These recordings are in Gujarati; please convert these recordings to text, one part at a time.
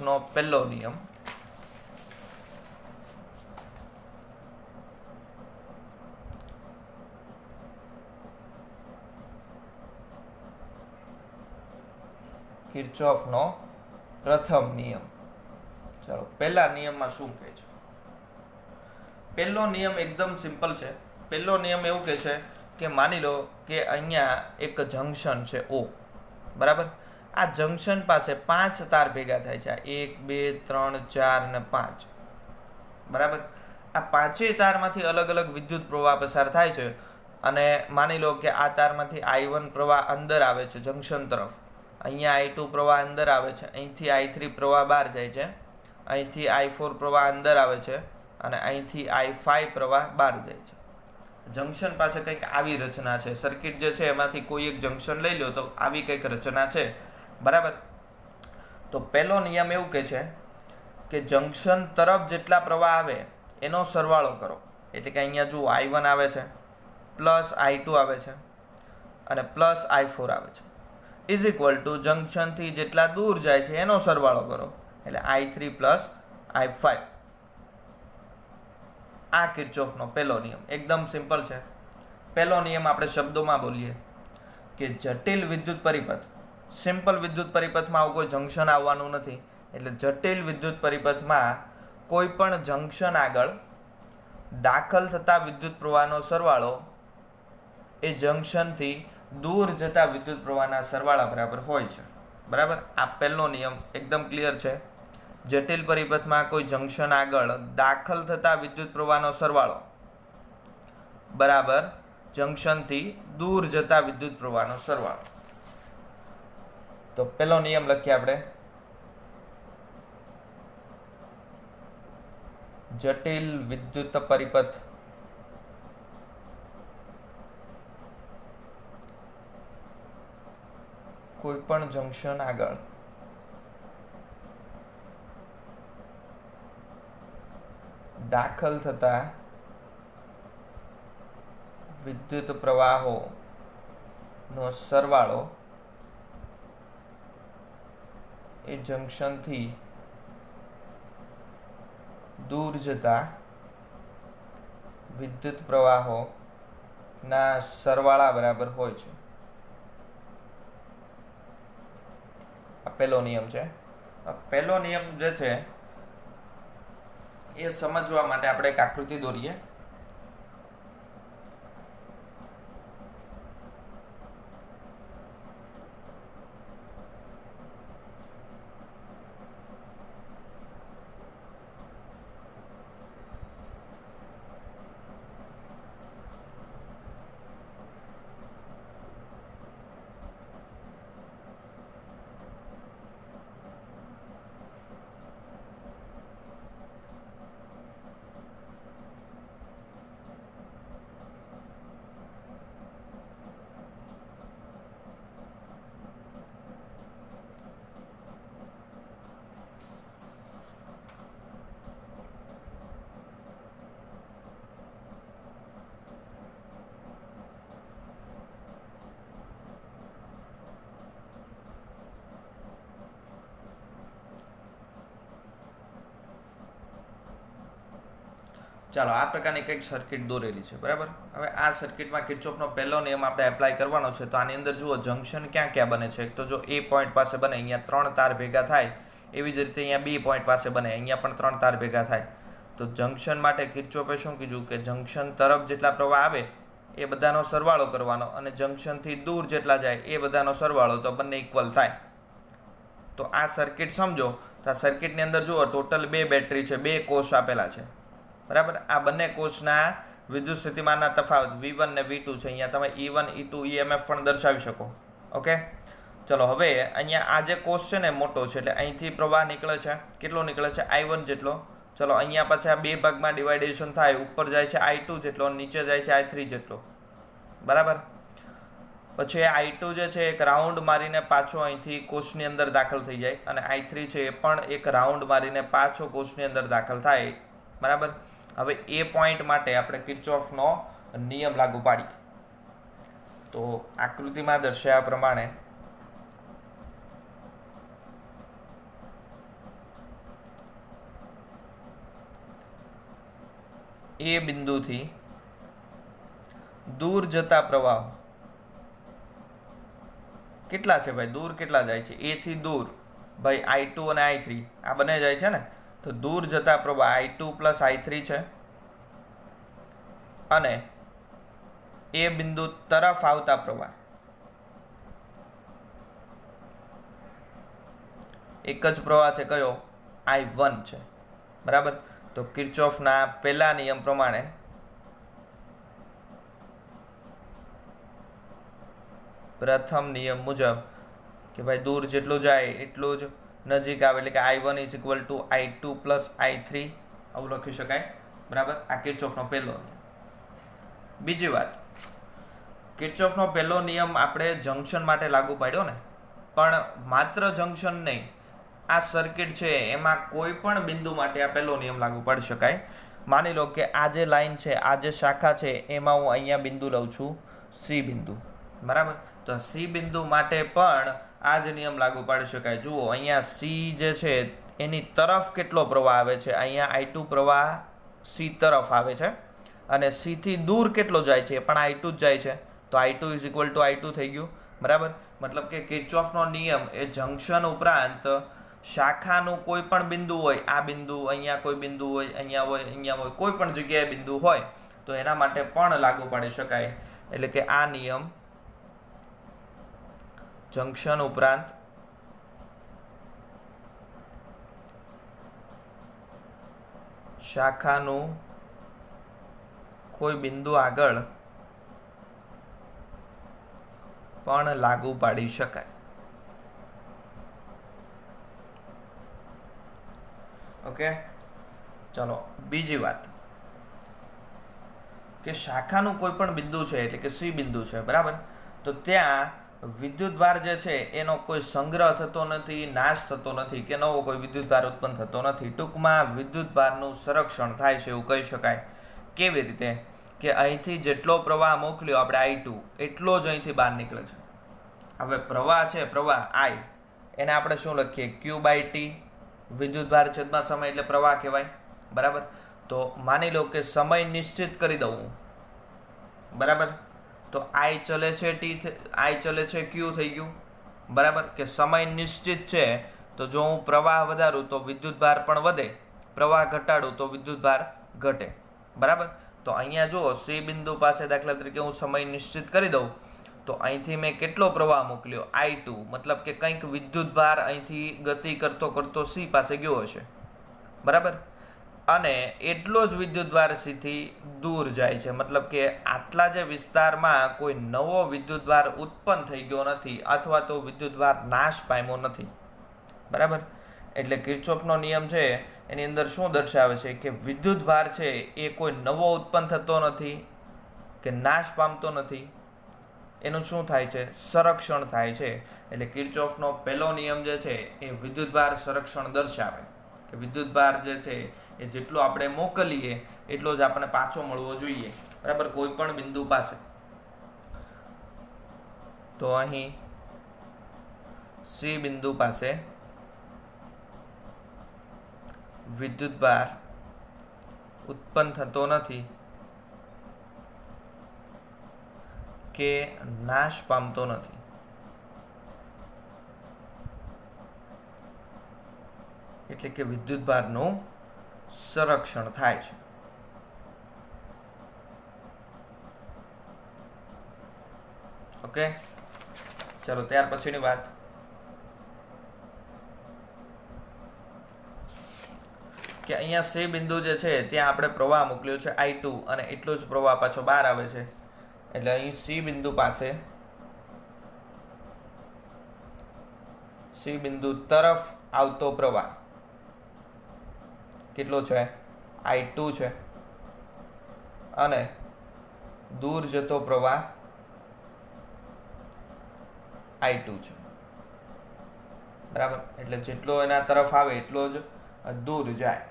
નો પહેલો નિયમ કિર્ચોફનો પ્રથમ નિયમ. ચાલો પહેલા નિયમમાં શું કહે છે? પહેલો નિયમ એકદમ સિમ્પલ છે. પહેલો નિયમ એવું કહે છે કે માની લો કે અહીંયા એક જંકશન છે O, બરાબર. આ જંકશન પાસે 5 તાર ભેગા થાય છે, 1 2 3 4 અને 5, બરાબર. આ પાંચેય તારમાંથી અલગ અલગ વિદ્યુત પ્રવાહ પસાર થાય છે અને માની લો કે આ તારમાંથી I1 પ્રવાહ અંદર આવે છે જંકશન તરફ, અહીંયા I2 પ્રવાહ અંદર આવે છે, અહીંથી I3 પ્રવાહ બહાર જાય છે, અહીંથી I4 પ્રવાહ અંદર આવે છે અને અહીંથી I5 પ્રવાહ બહાર જાય છે. જંકશન પાસે કંઈક આવી રચના છે. સર્કિટ જે છે એમાંથી કોઈ એક જંકશન લઈ લો તો આવી કંઈક રચના છે, બરાબર. તો પહેલો નિયમ એવું કહે છે કે જંકશન તરફ જેટલા પ્રવાહ આવે એનો સરવાળો કરો. એટલે કે અહીંયા જુઓ I1 આવે છે, પ્લસ I2 આવે છે અને પ્લસ I4 આવે છે, ઇઝ ઇક્વલ ટુ જંકશનથી જેટલા દૂર જાય છે એનો સરવાળો કરો, એટલે I3 પ્લસ I5. આ કિર્ચોફનો પહેલો નિયમ એકદમ સિમ્પલ છે. પહેલો નિયમ આપણે શબ્દોમાં બોલીએ કે જટિલ વિદ્યુત પરિપથ, સિમ્પલ વિદ્યુત પરિપથમાં આવું કોઈ જંકશન આવવાનું નથી, એટલે જટિલ વિદ્યુત પરિપથમાં કોઈ પણ જંકશન આગળ દાખલ થતા વિદ્યુત પ્રવાહનો સરવાળો એ જંકશનથી દૂર જતા વિદ્યુત પ્રવાહના સરવાળા બરાબર હોય છે, બરાબર. આ પહેલો નિયમ એકદમ ક્લિયર છે. જટિલ પરિપથમાં કોઈ જંકશન આગળ દાખલ થતા વિદ્યુત પ્રવાહનો સરવાળો બરાબર જંકશનથી દૂર જતા વિદ્યુત પ્રવાહનો સરવાળો. તો પહેલો નિયમ લખીએ આપણે. જટિલ વિદ્યુત પરિપથ કોઈ પણ જંકશન આગળ દાખલ થતા વિદ્યુત પ્રવાહોનો સરવાળો એ જંકશનથી દૂર જતા વિદ્યુત પ્રવાહોના સરવાળા બરાબર હોય છે. આ પહેલો નિયમ છે. આ પહેલો નિયમ જે છે એ સમજવા માટે આપણે એક આકૃતિ દોરીએ. ચાલો આ પ્રકારની કંઈક સર્કિટ દોરેલી છે, બરાબર. હવે આ સર્કિટમાં કિર્ચોફનો પહેલો નિયમ આપણે એપ્લાય કરવાનો છે. તો આની અંદર જુઓ જંકશન ક્યાં ક્યાં બને છે. એક તો જો A પોઈન્ટ પાસે બને, અહીંયા 3 તાર ભેગા થાય, એવી જ રીતે અહીંયા B પોઈન્ટ પાસે બને, અહીંયા પણ 3 તાર ભેગા થાય. તો જંકશન માટે કિર્ચોફે શું કીધું કે જંકશન તરફ જેટલા પ્રવાહ આવે એ બધાનો સરવાળો કરવાનો અને જંકશનથી દૂર જેટલા જાય એ બધાનો સરવાળો, તો બંને ઇક્વલ થાય. તો આ સર્કિટ સમજો તો આ સર્કિટની અંદર જુઓ ટોટલ 2 બેટરી છે, 2 કોષ આપેલા છે, બરાબર. આ બંને કોષના વિદ્યુત સ્થિતિમાનના તફાવત V1 ને V2 છે. અહીંયા તમે E1 E2 EMF પણ દર્શાવી શકો. ઓકે, ચલો હવે અહીંયા આ જે કોષ છે ને મોટો છે, એટલે અહીંથી પ્રવાહ નીકળે છે. કેટલો નીકળે છે? I1 જેટલો. ચલો અહીંયા પછી આ 2 ભાગમાં ડિવાઇડેશન થાય, ઉપર જાય છે I2 જેટલો, નીચે જાય છે I3 જેટલો, બરાબર. પછી I2 જે છે એક રાઉન્ડ મારીને પાછો અહીંથી કોષની અંદર દાખલ થઈ જાય અને I3 છે એ પણ એક રાઉન્ડ મારીને પાછો કોષની અંદર દાખલ થાય, બરાબર. હવે એ પોઈન્ટ માટે આપણે કિર્ચોફનો નિયમ લાગુ પાડીએ. તો આકૃતિમાં દર્શાવ્યા પ્રમાણે એ બિંદુથી દૂર જતા પ્રવાહો કેટલા છે ભાઈ? દૂર કેટલા જાય છે? એ થી દૂર ભાઈ I2 અને I3 આ બંને જાય છે ને, તો દૂર જતા પ્રવાહ I2 પ્લસ I3 છે, અને એ બિંદુ તરફ આવતા પ્રવાહ એક જ પ્રવાહ છે, કયો? I1 છે, બરાબર. તો કિર્ચોફના પહેલા નિયમ પ્રમાણે પ્રથમ નિયમ મુજબ કે ભાઈ દૂર જેટલું જાય એટલું જ નજીક આવે, એટલે કે I1 is equal to I2 plus I3 આવું લખી શકાય, બરાબર. આ કિર્ચોફનો પહેલો નિયમ. બીજી વાત, કિર્ચોફનો પહેલો નિયમ આપણે જંક્શન માટે લાગુ પાડ્યો ને, પણ માત્ર જંક્શન નહીં, આ સર્કિટ છે એમાં કોઈ પણ બિંદુ માટે આ પહેલો નિયમ લાગુ પાડી શકાય. માની લો કે આ જે લાઈન છે, આ જે શાખા છે, એમાં હું અહીંયા બિંદુ લઉં છું C બિંદુ, બરાબર. તો C બિંદુ માટે પણ આ જ નિયમ લાગુ પાડી શકાય. જુઓ અહીંયા C જે છે એની તરફ કેટલો પ્રવાહ આવે છે? અહીંયા I2 પ્રવાહ C તરફ આવે છે, અને C થી દૂર કેટલો જાય છે? પણ I2 જ જાય છે, તો I2 is equal to I2 થઈ ગયું, બરાબર. મતલબ કે કિર્ચોફનો નિયમ એ જંક્શન ઉપરાંત શાખાનું કોઈ પણ બિંદુ હોય, આ બિંદુ, અહીંયા કોઈ બિંદુ હોય, અહીંયા હોય, અહીંયા હોય, કોઈ પણ જગ્યાએ બિંદુ હોય તો એના માટે પણ લાગુ પાડી શકાય. એટલે કે આ નિયમ જંક્શન ઉપરાંત શાખાનું કોઈ બિંદુ આગળ પણ લાગુ પાડી શકાય. ઓકે, ચલો બીજી વાત કે શાખાનું કોઈ પણ બિંદુ છે, એટલે કે C બિંદુ છે, બરાબર. તો ત્યાં વિદ્યુતભાર જે છે એનો કોઈ સંગ્રહ થતો નથી, નાશ થતો નથી, કે નવો કોઈ વિદ્યુતભાર ઉત્પન્ન થતો નથી. ટૂંકમાં વિદ્યુતભારનું સંરક્ષણ થાય છે એવું કહી શકાય. કેવી રીતે? કે અહીંથી જેટલો પ્રવાહ મોકલ્યો આપણે I2 એટલો જ અહીંથી બહાર નીકળે છે. હવે પ્રવાહ છે, પ્રવાહ I, એને આપણે શું લખીએ? Q/T, વિદ્યુતભાર છેદમાં સમય એટલે પ્રવાહ કહેવાય, બરાબર. તો માની લો કે સમય નિશ્ચિત કરી દઉં, બરાબર. તો I ચલે છે I ચલે છે Q થઈ ગયું, બરાબર. કે સમય નિશ્ચિત છે, તો જો હું પ્રવાહ વધારું તો વિદ્યુતભાર પણ વધે, પ્રવાહ ઘટાડું તો વિદ્યુતભાર ઘટે, બરાબર. તો અહીંયા જુઓ C બિંદુ પાસે દાખલા તરીકે હું સમય નિશ્ચિત કરી દઉં, તો અહીંથી મેં કેટલો પ્રવાહ મોકલ્યો? I2, મતલબ કે કંઈક વિદ્યુતભાર અહીંથી ગતિ કરતો કરતો C પાસે ગયો હશે, બરાબર. અને એટલો જ વિદ્યુતભાર C થી દૂર જાય છે, મતલબ કે આટલા જે વિસ્તારમાં કોઈ નવો વિદ્યુતભાર ઉત્પન્ન થઈ ગયો નથી, અથવા તો વિદ્યુતભાર નાશ પામ્યો નથી, બરાબર. એટલે કિર્ચોફનો નિયમ છે એની અંદર શું દર્શાવે છે કે વિદ્યુતભાર છે એ કોઈ નવો ઉત્પન્ન થતો નથી કે નાશ પામતો નથી, એનું શું થાય છે? સંરક્ષણ થાય છે. એટલે કિર્ચોફનો પહેલો નિયમ જે છે એ વિદ્યુતભાર સંરક્ષણ દર્શાવે કે વિદ્યુતભાર જે છે એ જેટલો આપણે મોકલીએ એટલો જ આપણને પાછો મળવો જોઈએ, બરાબર, કોઈ પણ બિંદુ પાસે. તો અહીં C બિંદુ પાસે વિદ્યુતભાર ઉત્પન્ન થતો નથી કે નાશ પામતો નથી. એટલે કે વિદ્યુતભારનું સંરક્ષણ થાય છે. ઓકે, ચલો ત્યાર પછીની વાત કે અહીંયા C બિંદુ જે છે ત્યાં આપણે પ્રવાહ મોકલ્યો છે I2, અને એટલો જ પ્રવાહ પાછો બહાર આવે છે. એટલે અહીં C બિંદુ પાસે, C બિંદુ તરફ આવતો પ્રવાહ કેટલો છે? I2 છે, અને દૂર જતો પ્રવાહ I2 છે, બરાબર. એટલે જેટલો એના તરફ આવે એટલો જ દૂર જાય.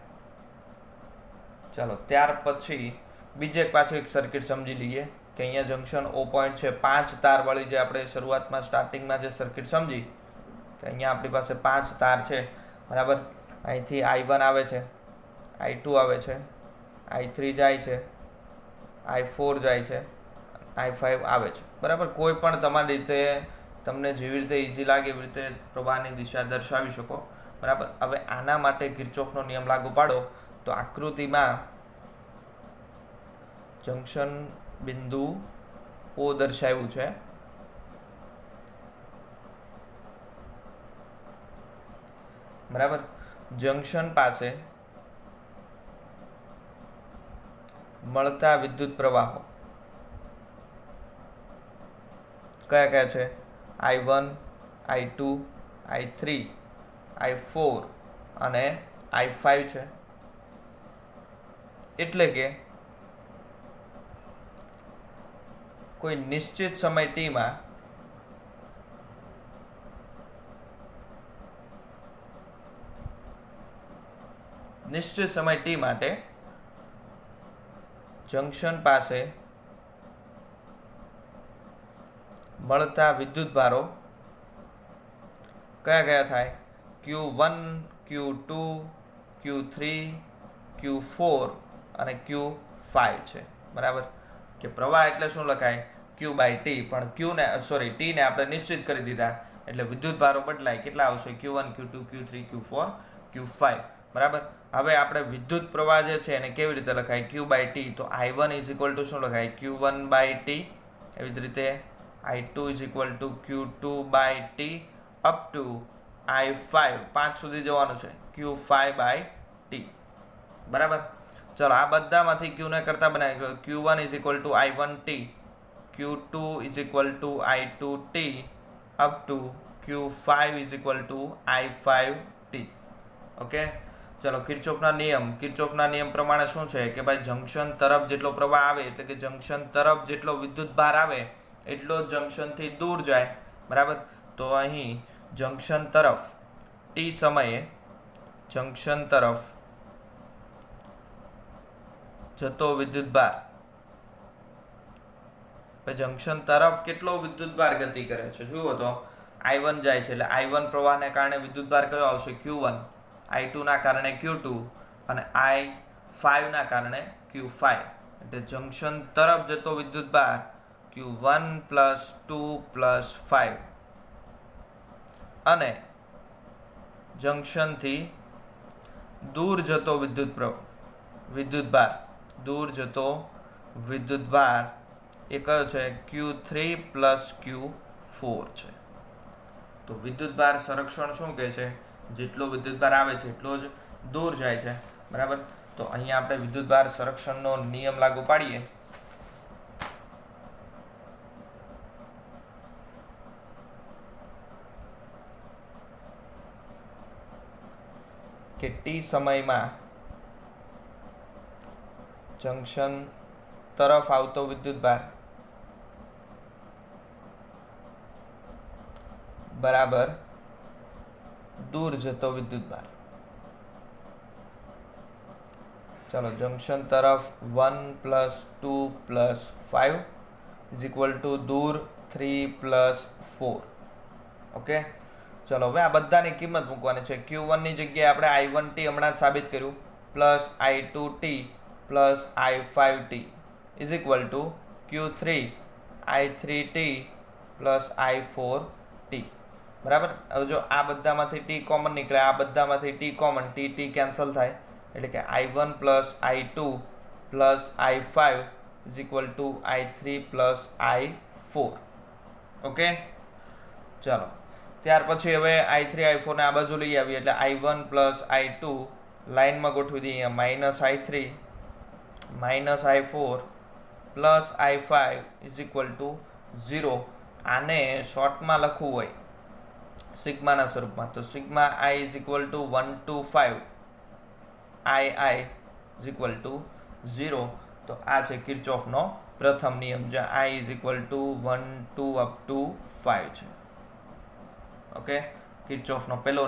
ચાલો ત્યાર પછી બીજે પાછું એક સર્કિટ સમજી લઈએ કે અહીંયા જંક્શન O પોઈન્ટ છે, 5 તાર વાળી જે આપણે શરૂઆતમાં સ્ટાર્ટિંગમાં જે સર્કિટ સમજી કે અહીંયા આપણી પાસે 5 તાર છે, બરાબર. અહીંથી I1 આવે છે, I2 આવે છે, I3 જાય છે, I4 જાય છે, I5 આવે છે, બરાબર. કોઈ પણ તમારી રીતે તમને જેવી રીતે ઇઝી લાગે એવી રીતે પ્રવાહની દિશા દર્શાવી શકો, બરાબર. હવે આના માટે કિર્ચોફનો નિયમ લાગુ પાડો તો આકૃતિમાં જંકશન બિંદુ O દર્શાવ્યું છે, બરાબર. જંકશન પાસે મળતા વિદ્યુત પ્રવાહો કયા કયા છે? I1, I2, I3, I4 અને I5 છે. એટલે કે કોઈ નિશ્ચિત સમય t માં માટે જંકશન પાસે મળતા વિદ્યુતભારો કયા કયા થાય? Q1, Q2, Q3, Q4 અને Q5 છે, બરાબર. કે પ્રવાહ એટલે શું લખાય? Q/T, પણ T ને આપણે નિશ્ચિત કરી દીધા એટલે વિદ્યુતભારો બદલાય. કેટલા આવશે? Q1, Q2, Q3, Q4, Q5, બરાબર. હવે આપણે વિદ્યુત પ્રવાહ જે છે એને કેવી રીતે લખાય? Q/T. તો I1 શું લખાય? Q1/T. એવી જ રીતે I2 Q2/T up to I5 5 સુધી જવાનું છે, Q5/T, બરાબર. ચલો આ બધામાંથી Q ને કરતા બનાવી. Q1 I1T, Q2 I2T up to Q5 I5T. Okay. ચલો કિર્ચોફના નિયમ પ્રમાણે શું છે કે ભાઈ જંકશન તરફ જેટલો પ્રવાહ આવે એટલે કે જંકશન તરફ જેટલો વિદ્યુતભાર આવે એટલો જંકશનથી દૂર જાય, બરાબર. તો અહીં જંકશન તરફ t સમયે જંકશન તરફ જતો વિદ્યુતભાર, જંકશન તરફ કેટલો વિદ્યુતભાર ગતિ કરે છે જુઓ તો I1 જાય છે એટલે I1 પ્રવાહને કારણે વિદ્યુતભાર કયો આવશે? Q1, I2 ના કારણે Q2 અને I5 ના કારણે Q5. એટલે જંકશન તરફ જતો વિદ્યુતભાર Q1 + 2 + 5 અને જંકશનથી દૂર જતો વિદ્યુતભાર એ કયો છે? Q3 + Q4 છે. તો વિદ્યુતભાર સંરક્ષણ શું કહે છે? જેટલો વિદ્યુતભાર આવે છે એટલો જ દૂર જાય છે, બરાબર. તો અહીંયા આપણે વિદ્યુતભાર સંરક્ષણનો નિયમ લાગુ પાડીએ કે t સમયમાં જંકશન તરફ આવતો વિદ્યુતભાર બરાબર દૂર જતો વિદ્યુતભાર. ચલો જંકશન તરફ 1 + 2 + 5 દૂર 3 + 4. ઓકે. ચલો હવે આ બધાની કિંમત મૂકવાની છે. Q1 ની જગ્યાએ આપણે I1T હમણાં જ સાબિત કર્યું plus I2T plus I5T Q3 I3T plus I4T, બરાબર. હવે જો આ બધામાંથી T કોમન નીકળે, આ બધામાંથી T કોમન, T કેન્સલ થાય એટલે કે I1 + I2 + I5 I3 + I4. Okay. ચલો ત્યાર પછી હવે I3 I4 ને આ બાજુ લઈ આવીએ એટલે I1 + I2 લાઇનમાં ગોઠવી દઈએ. -I3 -I4 + I5 0. આને શોર્ટમાં લખવું હોય સિગ્માના સ્વરૂપમાં તો સિગ્મા I = 1 to 5 II 0. તો આ છે કિર્ચોફનો પ્રથમ નિયમ જ્યાં I = 1 to up to 5 છે. ઓકે. કિર્ચોફનો પહેલો નિયમ